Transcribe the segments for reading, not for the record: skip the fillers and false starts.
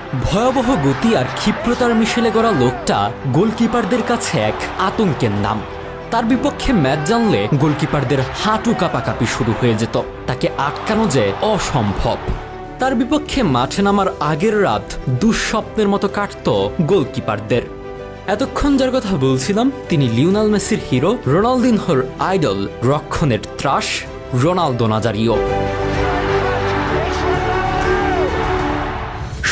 ভয়াবহ গতি আর ক্ষিপ্রতার মিশেলে গড়া লোকটা গোলকিপারদের কাছে এক আতঙ্কের নাম। তার বিপক্ষে ম্যাচ জানলে গোলকিপারদের হাঁটু কাঁপাকাঁপি শুরু হয়ে যেত। তাকে আটকানো যে অসম্ভব। তার বিপক্ষে মাঠে নামার আগের রাত দুঃস্বপ্নের মতো কাটত গোলকিপারদের। এতক্ষণ যার কথা বলছিলাম তিনি লিওনেল মেসির হিরো, রোনালদিনহোর আইডল, রক্ষণের ত্রাস রোনালদো নাজারিও।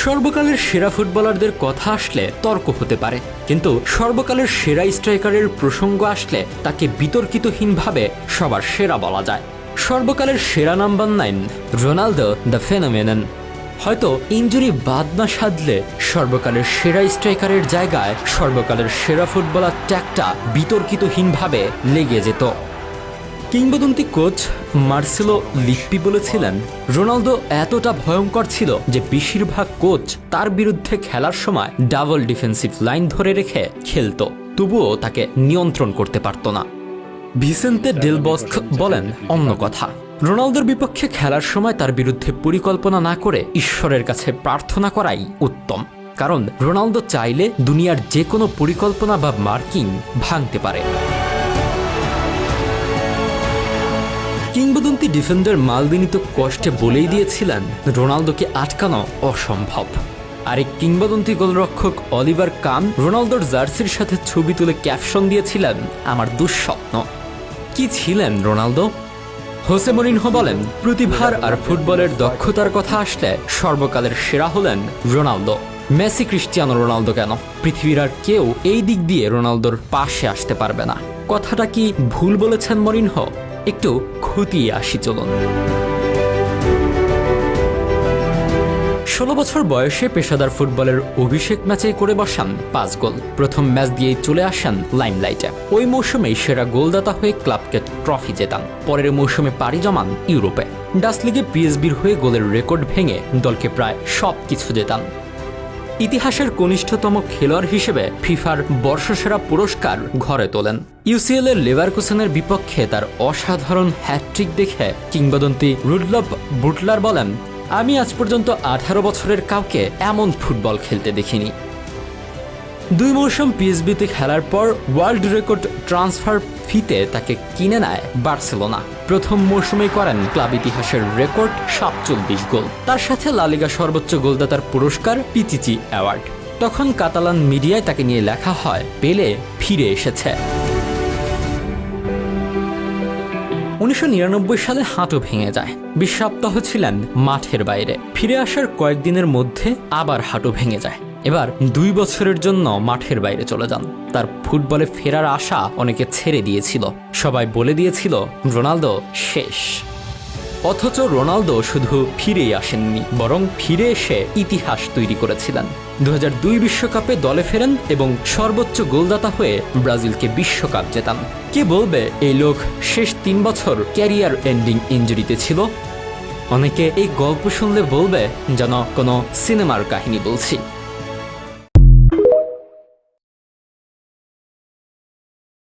সর্বকালের সেরা ফুটবলারদের কথা আসলে তর্ক হতে পারে, কিন্তু সর্বকালের সেরা স্ট্রাইকারের প্রসঙ্গ আসলে তাকে বিতর্কিতহীনভাবে সবার সেরা বলা যায়। সর্বকালের সেরা নাম্বার 9 রোনালদো দ্য ফেনোমেনন। হয়তো ইনজুরি বাদ না সাধলে সর্বকালের সেরা স্ট্রাইকারের জায়গায় সর্বকালের সেরা ফুটবলার ট্যাগটা বিতর্কিতহীনভাবে লেগে যেত। কিংবদন্তি কোচ মার্সেলো লিপ্পি বলেছিলেন, রোনালদো এতটা ভয়ঙ্কর ছিল যে বেশিরভাগ কোচ তার বিরুদ্ধে খেলার সময় ডাবল ডিফেন্সিভ লাইন ধরে রেখে খেলতো, তবুও তাকে নিয়ন্ত্রণ করতে পারত না। ভিসেন্তে ডেল বস্ক বলেন অন্য কথা। রোনালদোর বিপক্ষে খেলার সময় তার বিরুদ্ধে পরিকল্পনা না করে ঈশ্বরের কাছে প্রার্থনা করাই উত্তম, কারণ রোনালদো চাইলে দুনিয়ার যে কোনো পরিকল্পনা বা মার্কিং ভাঙতে পারে। কিংবদন্তি ডিফেন্ডার মালদিনি তো কষ্টে বলেই দিয়েছিলেন রোনালদোকে আটকানো অসম্ভব। আরেক কিংবদন্তি গোলরক্ষক অলিভার কান রোনালদোর জার্সির সাথে ছবি তুলে ক্যাপশন দিয়েছিলেন, আমার দুঃস্বপ্ন। কি ছিলেন রোনালদো? হোসে মরিনহো বলেন, প্রতিভার আর ফুটবলের দক্ষতার কথা আসলে সর্বকালের সেরা হলেন রোনালদো। মেসি, ক্রিস্টিয়ানো রোনালদো কেন, পৃথিবীর আর কেউ এই দিক দিয়ে রোনালদোর পাশে আসতে পারবে না। কথাটা কি ভুল বলেছেন মরিনহো? একটু খতিয়ে আসি চলুন। 16 বছর বয়সে পেশাদার ফুটবলের অভিষেক ম্যাচে করে বসান 5 গোল। প্রথম ম্যাচ দিয়েই চলে আসেন লাইমলাইটে। ওই মৌসুমেই সেরা গোলদাতা হয়ে ক্লাবকে ট্রফি জেতান। পরের মৌসুমে পাড়ি জমান ইউরোপে। ডাচ লিগে পিএসবির হয়ে গোলের রেকর্ড ভেঙে দলকে প্রায় সবকিছু জেতান। ইতিহাসের কনিষ্ঠতম খেলোয়াড় হিসেবে ফিফার বর্ষসেরা পুরস্কার ঘরে তোলেন। ইউসিএল এর লেভারকুসেনের বিপক্ষে তার অসাধারণ হ্যাটট্রিক দেখে কিংবদন্তি রুডলফ বুটলার বলেন, আমি আজ পর্যন্ত 18 বছরের কাউকে এমন ফুটবল খেলতে দেখিনি। 2 মৌসুম পিএসবিতে খেলার পর ওয়ার্ল্ড রেকর্ড ট্রান্সফার ফিতে তাকে কিনে নেয় বার্সেলোনা। প্রথম মৌসুমেই করেন ক্লাব ইতিহাসের রেকর্ড 47 গোল। তার সাথে লা লিগা সর্বোচ্চ গোলদাতার পুরস্কার পিচিচি অ্যাওয়ার্ড। তখন কাতালান মিডিয়ায় তাকে নিয়ে লেখা হয়, পেলে ফিরে এসেছে। 1999 সালে হাঁটু ভেঙে যায়। 20 সপ্তাহ ছিলেন মাঠের বাইরে। ফিরে আসার কয়েকদিনের মধ্যে আবার হাঁটু ভেঙে যায়। এবার 2 বছরের জন্য মাঠের বাইরে চলে যান। তার ফুটবলে ফেরার আশা অনেকে ছেড়ে দিয়েছিল। সবাই বলে দিয়েছিল রোনালদো শেষ। অথচ রোনালদো শুধু ফিরেই আসেননি, বরং ফিরে এসে ইতিহাস তৈরি করেছিলেন। 2002 বিশ্বকাপে দলে ফেরেন এবং সর্বোচ্চ গোলদাতা হয়ে ব্রাজিলকে বিশ্বকাপ জেতান। কে বলবে এই লোক শেষ 3 বছর ক্যারিয়ার এন্ডিং ইনজুরিতে ছিল? অনেকে এই গল্প শুনলে বলবে যেন কোনো সিনেমার কাহিনী বলছি।